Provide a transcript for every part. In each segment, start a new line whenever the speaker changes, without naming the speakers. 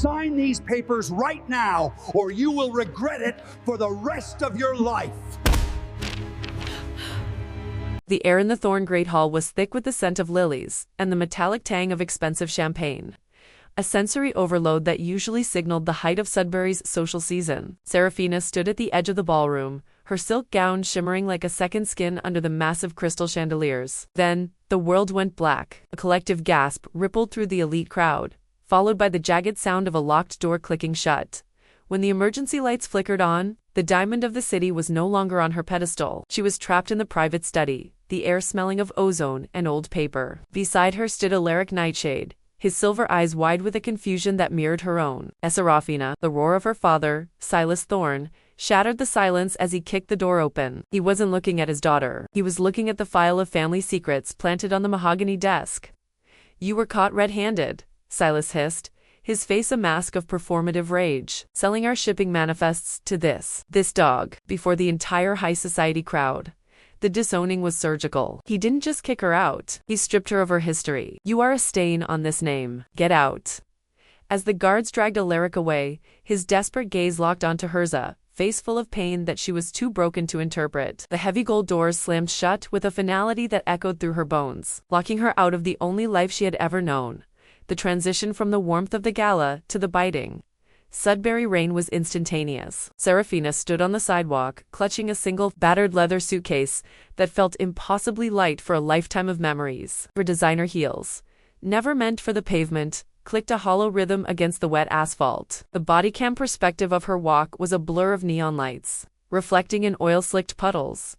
Sign these papers right now, or you will regret it for the rest of your life.
The air in the Thorne Great Hall was thick with the scent of lilies and the metallic tang of expensive champagne, a sensory overload that usually signaled the height of Sudbury's social season. Seraphina stood at the edge of the ballroom, her silk gown shimmering like a second skin under the massive crystal chandeliers. Then, the world went black. A collective gasp rippled through the elite crowd, followed by the jagged sound of a locked door clicking shut. When the emergency lights flickered on, the diamond of the city was no longer on her pedestal. She was trapped in the private study, the air smelling of ozone and old paper. Beside her stood a lyric Nightshade, his silver eyes wide with a confusion that mirrored her own. Seraphina, the roar of her father, Silas Thorne, shattered the silence as he kicked the door open. He wasn't looking at his daughter. He was looking at the file of family secrets planted on the mahogany desk. "You were caught red-handed," Silas hissed, his face a mask of performative rage. "Selling our shipping manifests to this dog," before the entire high society crowd. The disowning was surgical. He didn't just kick her out. He stripped her of her history. "You are a stain on this name. Get out." As the guards dragged Alaric away, his desperate gaze locked onto hers, a face full of pain that she was too broken to interpret. The heavy gold doors slammed shut with a finality that echoed through her bones, locking her out of the only life she had ever known. The transition from the warmth of the gala to the biting Sudbury rain was instantaneous. Seraphina stood on the sidewalk, clutching a single, battered leather suitcase that felt impossibly light for a lifetime of memories. Her designer heels, never meant for the pavement, clicked a hollow rhythm against the wet asphalt. The bodycam perspective of her walk was a blur of neon lights, reflecting in oil-slicked puddles.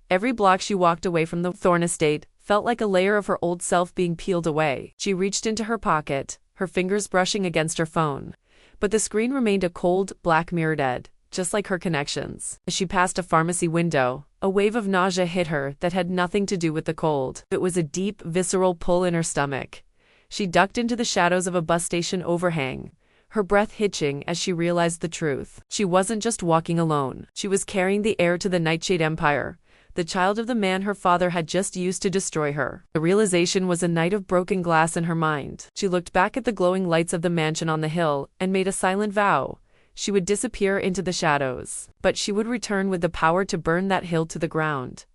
Every block she walked away from the Thorne estate felt like a layer of her old self being peeled away. She reached into her pocket, her fingers brushing against her phone. But the screen remained a cold, black mirror dead, just like her connections. As she passed a pharmacy window, a wave of nausea hit her that had nothing to do with the cold. It was a deep, visceral pull in her stomach. She ducked into the shadows of a bus station overhang, her breath hitching as she realized the truth. She wasn't just walking alone. She was carrying the heir to the Nightshade Empire, the child of the man her father had just used to destroy her. The realization was a night of broken glass in her mind. She looked back at the glowing lights of the mansion on the hill and made a silent vow. She would disappear into the shadows, but she would return with the power to burn that hill to the ground.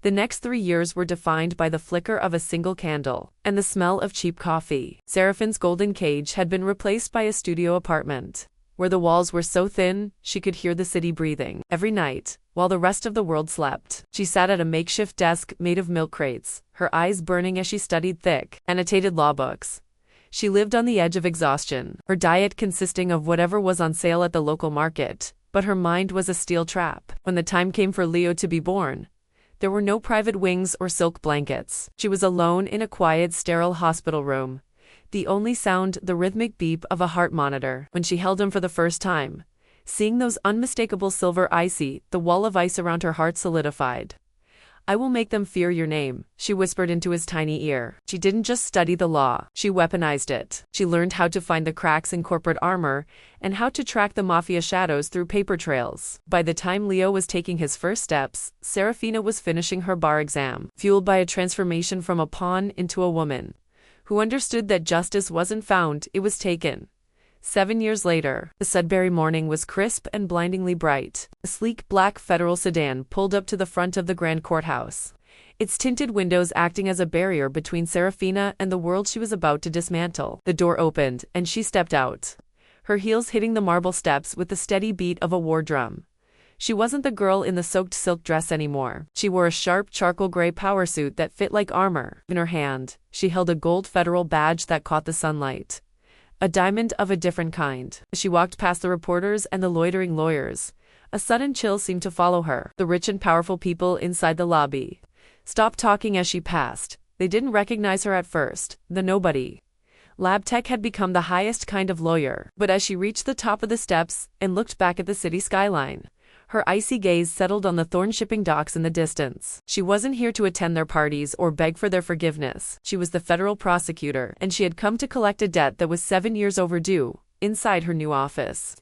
The next 3 years were defined by the flicker of a single candle and the smell of cheap coffee. Seraphine's golden cage had been replaced by a studio apartment, where the walls were so thin she could hear the city breathing. Every night, while the rest of the world slept, she sat at a makeshift desk made of milk crates, her eyes burning as she studied thick, annotated law books. She lived on the edge of exhaustion, her diet consisting of whatever was on sale at the local market, but her mind was a steel trap. When the time came for Leo to be born, there were no private wings or silk blankets. She was alone in a quiet, sterile hospital room, the only sound the rhythmic beep of a heart monitor. When she held him for the first time, seeing those unmistakable silver icy, the wall of ice around her heart solidified. "I will make them fear your name," she whispered into his tiny ear. She didn't just study the law, she weaponized it. She learned how to find the cracks in corporate armor and how to track the mafia shadows through paper trails. By the time Leo was taking his first steps, Seraphina was finishing her bar exam, fueled by a transformation from a pawn into a woman who understood that justice wasn't found, it was taken. 7 years later, the Sudbury morning was crisp and blindingly bright. A sleek black federal sedan pulled up to the front of the grand courthouse, its tinted windows acting as a barrier between Seraphina and the world she was about to dismantle. The door opened, and she stepped out, her heels hitting the marble steps with the steady beat of a war drum. She wasn't the girl in the soaked silk dress anymore. She wore a sharp charcoal gray power suit that fit like armor. In her hand, she held a gold federal badge that caught the sunlight, a diamond of a different kind. As she walked past the reporters and the loitering lawyers, a sudden chill seemed to follow her. The rich and powerful people inside the lobby stopped talking as she passed. They didn't recognize her at first, the nobody. Lab tech had become the highest kind of lawyer. But as she reached the top of the steps and looked back at the city skyline, her icy gaze settled on the Thorne shipping docks in the distance. She wasn't here to attend their parties or beg for their forgiveness. She was the federal prosecutor, and she had come to collect a debt that was 7 years overdue, inside her new office.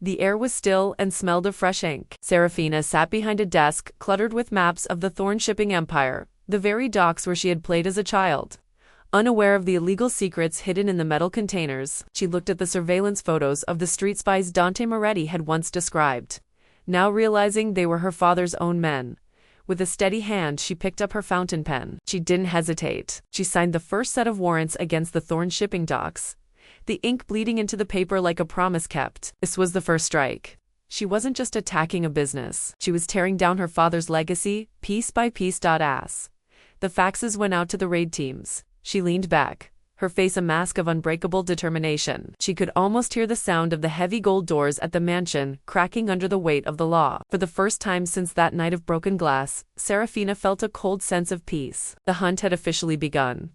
The air was still and smelled of fresh ink. Seraphina sat behind a desk cluttered with maps of the Thorne shipping empire, the very docks where she had played as a child. Unaware of the illegal secrets hidden in the metal containers, she looked at the surveillance photos of the street spies Dante Moretti had once described, now realizing they were her father's own men. With a steady hand, she picked up her fountain pen. She didn't hesitate. She signed the first set of warrants against the Thorne shipping docks, the ink bleeding into the paper like a promise kept. This was the first strike. She wasn't just attacking a business. She was tearing down her father's legacy, piece by piece. As the faxes went out to the raid teams, she leaned back, her face a mask of unbreakable determination. She could almost hear the sound of the heavy gold doors at the mansion cracking under the weight of the law. For the first time since that night of broken glass, Seraphina felt a cold sense of peace. The hunt had officially begun.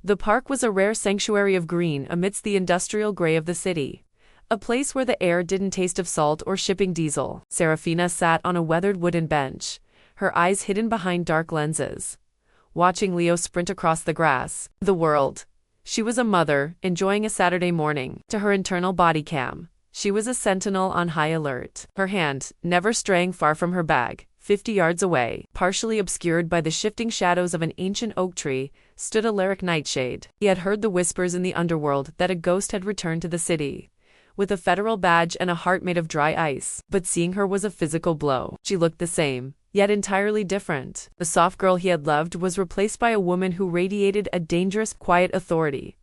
The park was a rare sanctuary of green amidst the industrial gray of the city, a place where the air didn't taste of salt or shipping diesel. Seraphina sat on a weathered wooden bench, her eyes hidden behind dark lenses, watching Leo sprint across the grass. The world. She was a mother, enjoying a Saturday morning. To her internal body cam, she was a sentinel on high alert. Her hand, never straying far from her bag, 50 yards away, partially obscured by the shifting shadows of an ancient oak tree, stood Thorne and Nightshade. He had heard the whispers in the underworld that a ghost had returned to the city, with a federal badge and a heart made of dry ice. But seeing her was a physical blow. She looked the same, yet entirely different. The soft girl he had loved was replaced by a woman who radiated a dangerous, quiet authority.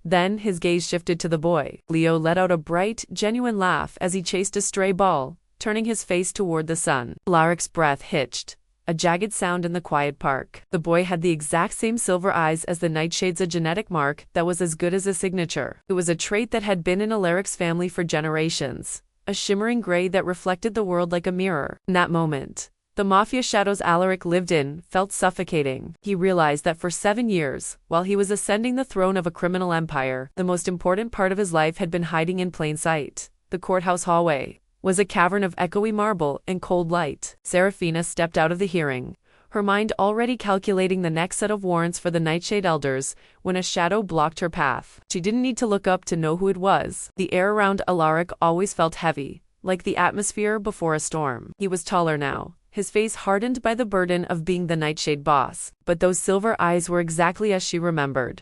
Then his gaze shifted to the boy. Leo let out a bright, genuine laugh as he chased a stray ball, turning his face toward the sun. Alaric's breath hitched, a jagged sound in the quiet park. The boy had the exact same silver eyes as the Nightshade's, a genetic mark that was as good as a signature. It was a trait that had been in Alaric's family for generations, a shimmering gray that reflected the world like a mirror. In that moment, the mafia shadows Alaric lived in felt suffocating. He realized that for 7 years, while he was ascending the throne of a criminal empire, the most important part of his life had been hiding in plain sight. The courthouse hallway was a cavern of echoey marble and cold light. Seraphina stepped out of the hearing, her mind already calculating the next set of warrants for the Nightshade elders, when a shadow blocked her path. She didn't need to look up to know who it was. The air around Alaric always felt heavy, like the atmosphere before a storm. He was taller now, his face hardened by the burden of being the Nightshade boss, but those silver eyes were exactly as she remembered.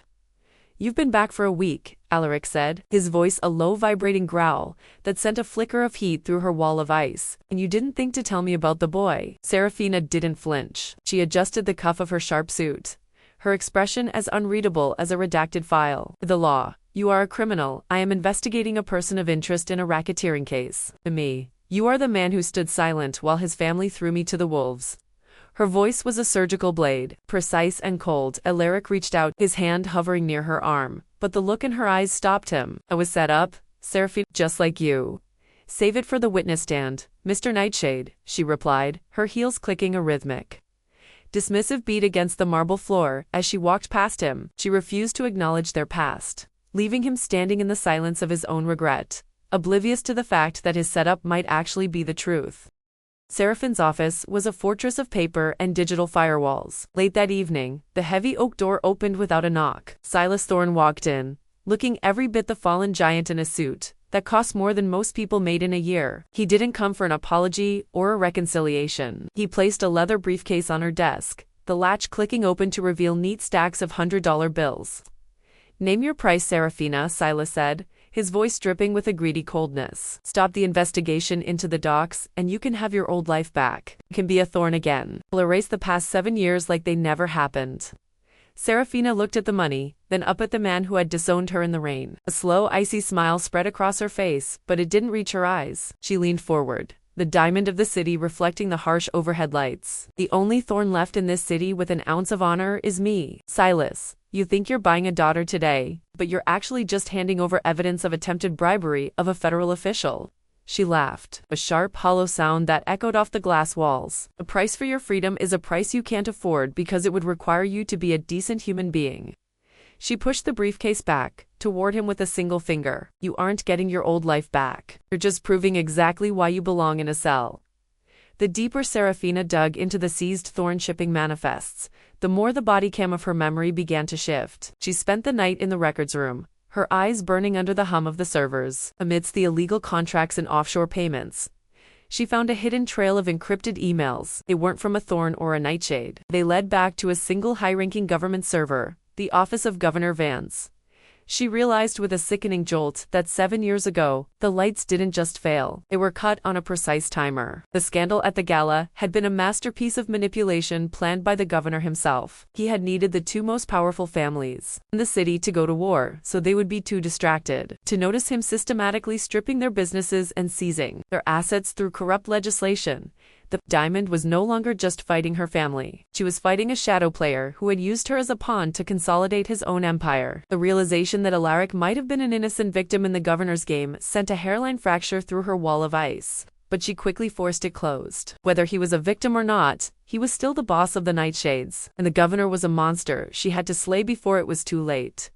"You've been back for a week," Alaric said, his voice a low vibrating growl that sent a flicker of heat through her wall of ice. "And you didn't think to tell me about the boy." Seraphina didn't flinch. She adjusted the cuff of her sharp suit, her expression as unreadable as a redacted file. "The law. You are a criminal. I am investigating a person of interest in a racketeering case. To me, you are the man who stood silent while his family threw me to the wolves." Her voice was a surgical blade, precise and cold. Alaric reached out, his hand hovering near her arm, but the look in her eyes stopped him. "I was set up, Seraphina, just like you." "Save it for the witness stand, Mr. Nightshade," she replied, her heels clicking a rhythmic, dismissive beat against the marble floor. As she walked past him, she refused to acknowledge their past, leaving him standing in the silence of his own regret, oblivious to the fact that his setup might actually be the truth. Seraphine's office was a fortress of paper and digital firewalls. Late that evening, the heavy oak door opened without a knock. Silas Thorne walked in, looking every bit the fallen giant in a suit that cost more than most people made in a year. He didn't come for an apology or a reconciliation. He placed a leather briefcase on her desk, the latch clicking open to reveal neat stacks of $100 bills. "Name your price, Seraphina," Silas said, his voice dripping with a greedy coldness. "Stop the investigation into the docks, and you can have your old life back. You can be a Thorne again. We'll erase the past 7 years like they never happened." Seraphina looked at the money, then up at the man who had disowned her in the rain. A slow, icy smile spread across her face, but it didn't reach her eyes. She leaned forward, the diamond of the city reflecting the harsh overhead lights. "The only Thorne left in this city with an ounce of honor is me. Silas, you think you're buying a daughter today, but you're actually just handing over evidence of attempted bribery of a federal official." She laughed, a sharp, hollow sound that echoed off the glass walls. "The price for your freedom is a price you can't afford because it would require you to be a decent human being." She pushed the briefcase back, toward him with a single finger. "You aren't getting your old life back. You're just proving exactly why you belong in a cell." The deeper Seraphina dug into the seized Thorne shipping manifests, the more the body cam of her memory began to shift. She spent the night in the records room, her eyes burning under the hum of the servers. Amidst the illegal contracts and offshore payments, she found a hidden trail of encrypted emails. They weren't from a Thorne or a Nightshade. They led back to a single high-ranking government server, the office of Governor Vance. She realized with a sickening jolt that 7 years ago, the lights didn't just fail, they were cut on a precise timer. The scandal at the gala had been a masterpiece of manipulation planned by the governor himself. He had needed the two most powerful families in the city to go to war, so they would be too distracted to notice him systematically stripping their businesses and seizing their assets through corrupt legislation. The Diamond was no longer just fighting her family. She was fighting a shadow player who had used her as a pawn to consolidate his own empire. The realization that Alaric might have been an innocent victim in the governor's game sent a hairline fracture through her wall of ice. But she quickly forced it closed. Whether he was a victim or not, he was still the boss of the Nightshades, and the governor was a monster she had to slay before it was too late.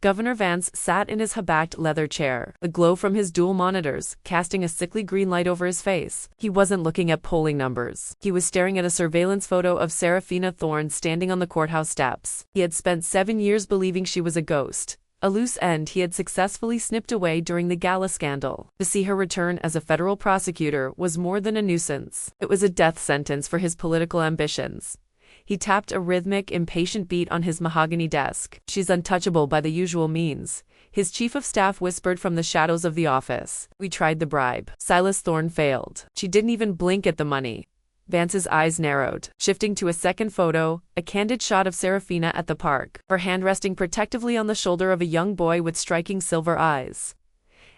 Governor Vance sat in his high-backed leather chair, the glow from his dual monitors casting a sickly green light over his face. He wasn't looking at polling numbers. He was staring at a surveillance photo of Seraphina Thorne standing on the courthouse steps. He had spent 7 years believing she was a ghost, a loose end he had successfully snipped away during the gala scandal. To see her return as a federal prosecutor was more than a nuisance. It was a death sentence for his political ambitions. He tapped a rhythmic, impatient beat on his mahogany desk. "She's untouchable by the usual means," his chief of staff whispered from the shadows of the office. "We tried the bribe. Silas Thorne failed. She didn't even blink at the money." Vance's eyes narrowed, shifting to a second photo, a candid shot of Seraphina at the park, her hand resting protectively on the shoulder of a young boy with striking silver eyes.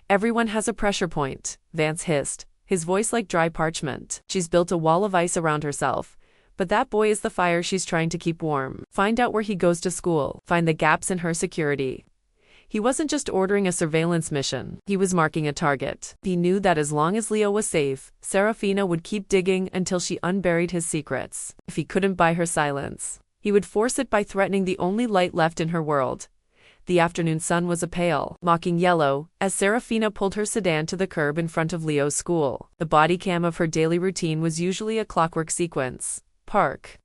"Everyone has a pressure point," Vance hissed, his voice like dry parchment. "She's built a wall of ice around herself. But that boy is the fire she's trying to keep warm. Find out where he goes to school. Find the gaps in her security." He wasn't just ordering a surveillance mission. He was marking a target. He knew that as long as Leo was safe, Seraphina would keep digging until she unburied his secrets. If he couldn't buy her silence, he would force it by threatening the only light left in her world. The afternoon sun was a pale, mocking yellow as Seraphina pulled her sedan to the curb in front of Leo's school. The body cam of her daily routine was usually a clockwork sequence. Park.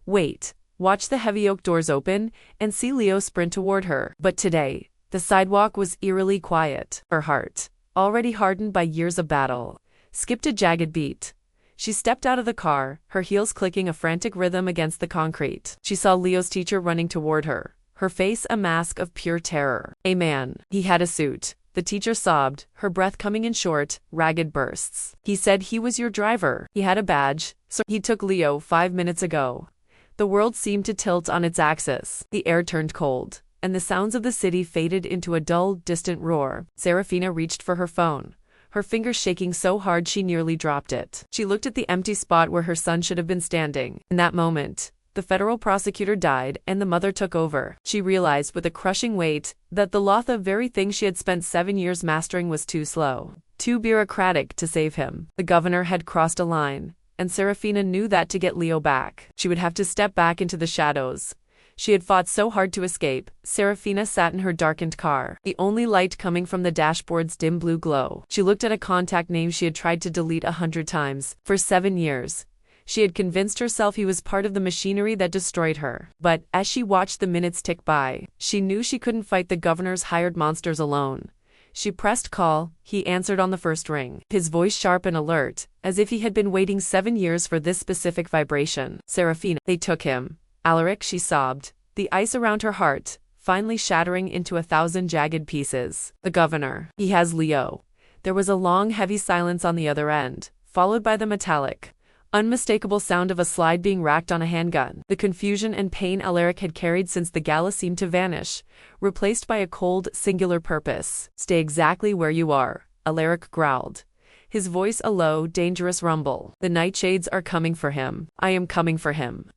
Wait. Watch the heavy oak doors open and see Leo sprint toward her. But today, the sidewalk was eerily quiet. Her heart, already hardened by years of battle, skipped a jagged beat. She stepped out of the car, her heels clicking a frantic rhythm against the concrete. She saw Leo's teacher running toward her, her face a mask of pure terror. A man. He had a suit. The teacher sobbed, her breath coming in short, ragged bursts. "He said he was your driver. He had a badge. So he took Leo 5 minutes ago." The world seemed to tilt on its axis. The air turned cold, and the sounds of the city faded into a dull, distant roar. Seraphina reached for her phone, her fingers shaking so hard she nearly dropped it. She looked at the empty spot where her son should have been standing. In that moment, the federal prosecutor died and the mother took over. She realized with a crushing weight that the very thing she had spent 7 years mastering was too slow, too bureaucratic to save him. The governor had crossed a line, and Seraphina knew that to get Leo back, she would have to step back into the shadows. She had fought so hard to escape. Seraphina sat in her darkened car, the only light coming from the dashboard's dim blue glow. She looked at a contact name she had tried to delete 100 times. For 7 years, she had convinced herself he was part of the machinery that destroyed her. But as she watched the minutes tick by, she knew she couldn't fight the governor's hired monsters alone. She pressed call. He answered on the first ring, his voice sharp and alert, as if he had been waiting 7 years for this specific vibration. "Seraphina, they took him. Alaric," she sobbed, the ice around her heart finally shattering into 1,000 jagged pieces. "The governor. He has Leo." There was a long, heavy silence on the other end, followed by the metallic, unmistakable sound of a slide being racked on a handgun. The confusion and pain Alaric had carried since the gala seemed to vanish, replaced by a cold, singular purpose. "Stay exactly where you are," Alaric growled, his voice a low, dangerous rumble. "The Nightshades are coming for him. I am coming for him."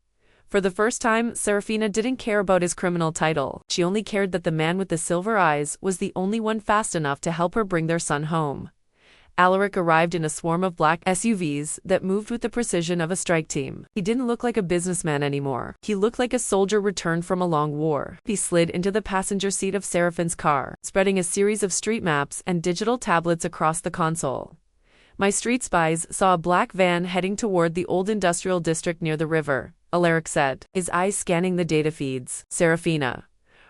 For the first time, Seraphina didn't care about his criminal title. She only cared that the man with the silver eyes was the only one fast enough to help her bring their son home. Alaric arrived in a swarm of black SUVs that moved with the precision of a strike team. He didn't look like a businessman anymore. He looked like a soldier returned from a long war. He slid into the passenger seat of Seraphina's car, spreading a series of street maps and digital tablets across the console. "My street spies saw a black van heading toward the old industrial district near the river," Alaric said, his eyes scanning the data feeds. Seraphina,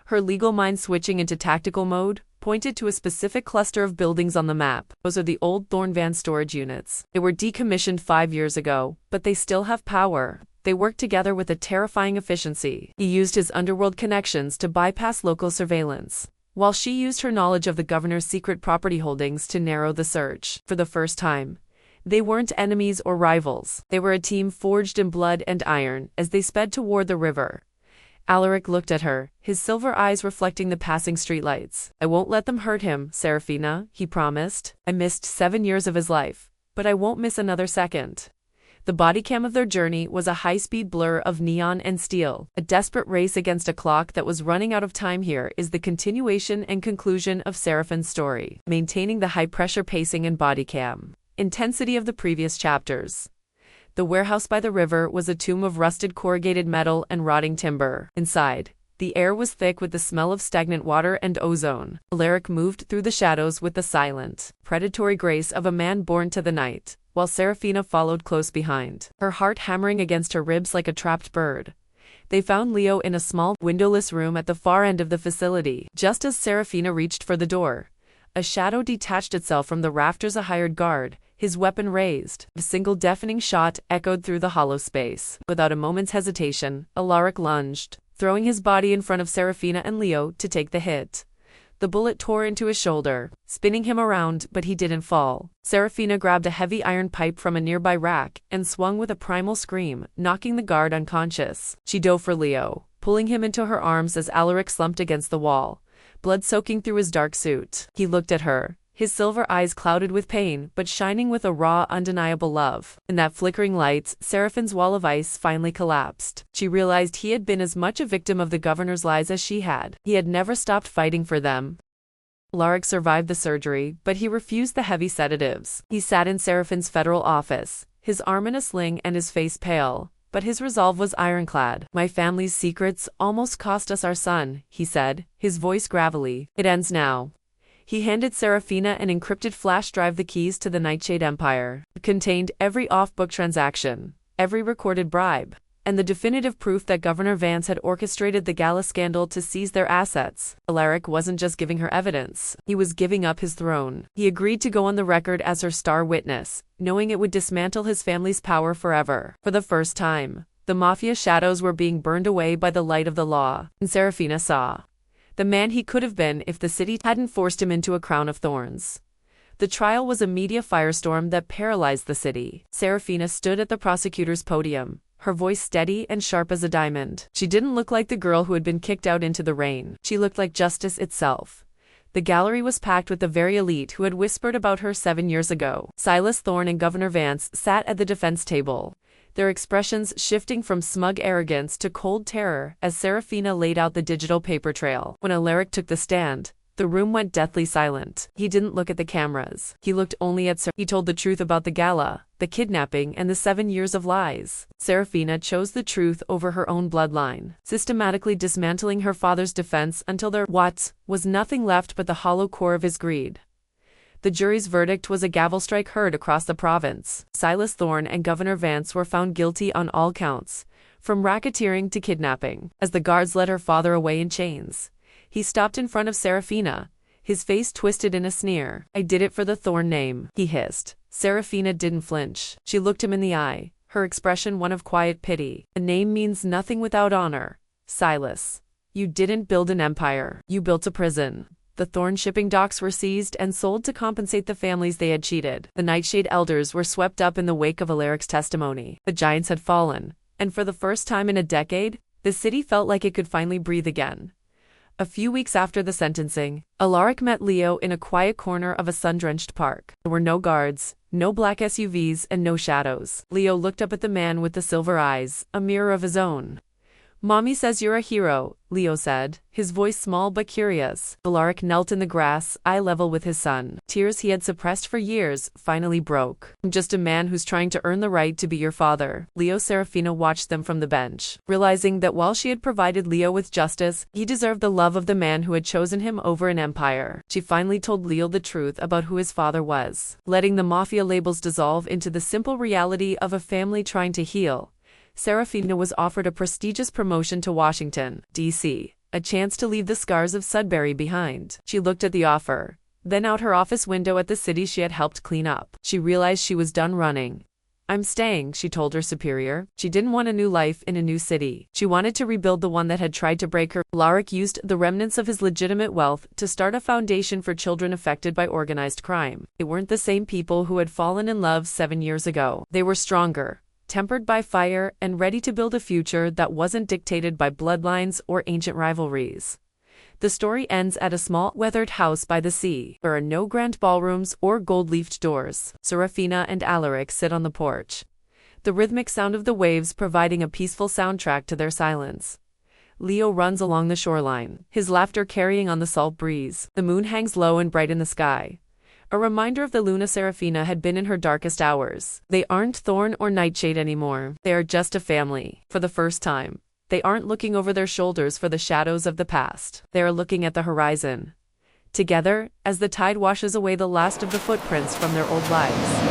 her legal mind switching into tactical mode, pointed to a specific cluster of buildings on the map. "Those are the old Thorne van storage units. They were decommissioned 5 years ago, but they still have power. They worked together with a terrifying efficiency. He used his underworld connections to bypass local surveillance, while she used her knowledge of the governor's secret property holdings to narrow the search. For the first time, they weren't enemies or rivals. They were a team forged in blood and iron. As they sped toward the river, Alaric looked at her, his silver eyes reflecting the passing streetlights. "I won't let them hurt him, Seraphina," he promised. "I missed 7 years of his life, but I won't miss another second." The bodycam of their journey was a high-speed blur of neon and steel. A desperate race against a clock that was running out of time. Here is the continuation and conclusion of Seraphine's story, maintaining the high-pressure pacing and bodycam intensity of the previous chapters. The warehouse by the river was a tomb of rusted corrugated metal and rotting timber. Inside, the air was thick with the smell of stagnant water and ozone. Alaric moved through the shadows with the silent, predatory grace of a man born to the night, while Seraphina followed close behind, her heart hammering against her ribs like a trapped bird. They found Leo in a small, windowless room at the far end of the facility. Just as Seraphina reached for the door, a shadow detached itself from the rafters. A hired guard, his weapon raised. A single deafening shot echoed through the hollow space. Without a moment's hesitation, Alaric lunged, throwing his body in front of Seraphina and Leo to take the hit. The bullet tore into his shoulder, spinning him around, but he didn't fall. Seraphina grabbed a heavy iron pipe from a nearby rack and swung with a primal scream, knocking the guard unconscious. She dove for Leo, pulling him into her arms as Alaric slumped against the wall, blood soaking through his dark suit. He looked at her, his silver eyes clouded with pain but shining with a raw, undeniable love. In that flickering light, Seraphine's wall of ice finally collapsed. She realized he had been as much a victim of the governor's lies as she had. He had never stopped fighting for them. Alaric survived the surgery, but he refused the heavy sedatives. He sat in Seraphine's federal office, his arm in a sling and his face pale, but his resolve was ironclad. "My family's secrets almost cost us our son," he said, his voice gravelly. "It ends now." He handed Seraphina an encrypted flash drive, the keys to the Nightshade Empire. It contained every off-book transaction, every recorded bribe, and the definitive proof that Governor Vance had orchestrated the gala scandal to seize their assets. Alaric wasn't just giving her evidence, he was giving up his throne. He agreed to go on the record as her star witness, knowing it would dismantle his family's power forever. For the first time, the mafia shadows were being burned away by the light of the law, and Seraphina saw the man he could have been if the city hadn't forced him into a crown of thorns. The trial was a media firestorm that paralyzed the city. Seraphina stood at the prosecutor's podium, her voice steady and sharp as a diamond. She didn't look like the girl who had been kicked out into the rain. She looked like justice itself. The gallery was packed with the very elite who had whispered about her 7 years ago. Silas Thorne and Governor Vance sat at the defense table, their expressions shifting from smug arrogance to cold terror as Seraphina laid out the digital paper trail. When Alaric took the stand, the room went deathly silent. He didn't look at the cameras. He looked only at He told the truth about the gala, the kidnapping, and the 7 years of lies. Seraphina chose the truth over her own bloodline, systematically dismantling her father's defense until there was nothing left but the hollow core of his greed. The jury's verdict was a gavel strike heard across the province. Silas Thorne and Governor Vance were found guilty on all counts, from racketeering to kidnapping. As the guards led her father away in chains, he stopped in front of Seraphina, his face twisted in a sneer. "I did it for the Thorne name," he hissed. Seraphina didn't flinch. She looked him in the eye, her expression one of quiet pity. "A name means nothing without honor, Silas. You didn't build an empire, you built a prison." The Thorne shipping docks were seized and sold to compensate the families they had cheated. The Nightshade elders were swept up in the wake of Alaric's testimony. The giants had fallen, and for the first time in a decade, the city felt like it could finally breathe again. A few weeks after the sentencing, Alaric met Leo in a quiet corner of a sun-drenched park. There were no guards, no black SUVs, and no shadows. Leo looked up at the man with the silver eyes, a mirror of his own. "Mommy says you're a hero," Leo said, his voice small but curious. Alaric knelt in the grass, eye level with his son. Tears he had suppressed for years finally broke. "I'm just a man who's trying to earn the right to be your father." Seraphina watched them from the bench, realizing that while she had provided Leo with justice, he deserved the love of the man who had chosen him over an empire. She finally told Leo the truth about who his father was, letting the mafia labels dissolve into the simple reality of a family trying to heal. Seraphina was offered a prestigious promotion to Washington, D.C., a chance to leave the scars of Sudbury behind. She looked at the offer, then out her office window at the city she had helped clean up. She realized she was done running. I'm staying, she told her superior. She didn't want a new life in a new city. She wanted to rebuild the one that had tried to break her. Alaric used the remnants of his legitimate wealth to start a foundation for children affected by organized crime. It weren't the same people who had fallen in love 7 years ago. They were stronger, tempered by fire, and ready to build a future that wasn't dictated by bloodlines or ancient rivalries. The story ends at a small, weathered house by the sea. There are no grand ballrooms or gold-leafed doors. Seraphina and Alaric sit on the porch, the rhythmic sound of the waves providing a peaceful soundtrack to their silence. Leo runs along the shoreline, his laughter carrying on the salt breeze. The moon hangs low and bright in the sky, a reminder of the Luna Seraphina had been in her darkest hours. They aren't Thorne or Nightshade anymore. They are just a family. For the first time, they aren't looking over their shoulders for the shadows of the past. They are looking at the horizon, together, as the tide washes away the last of the footprints from their old lives.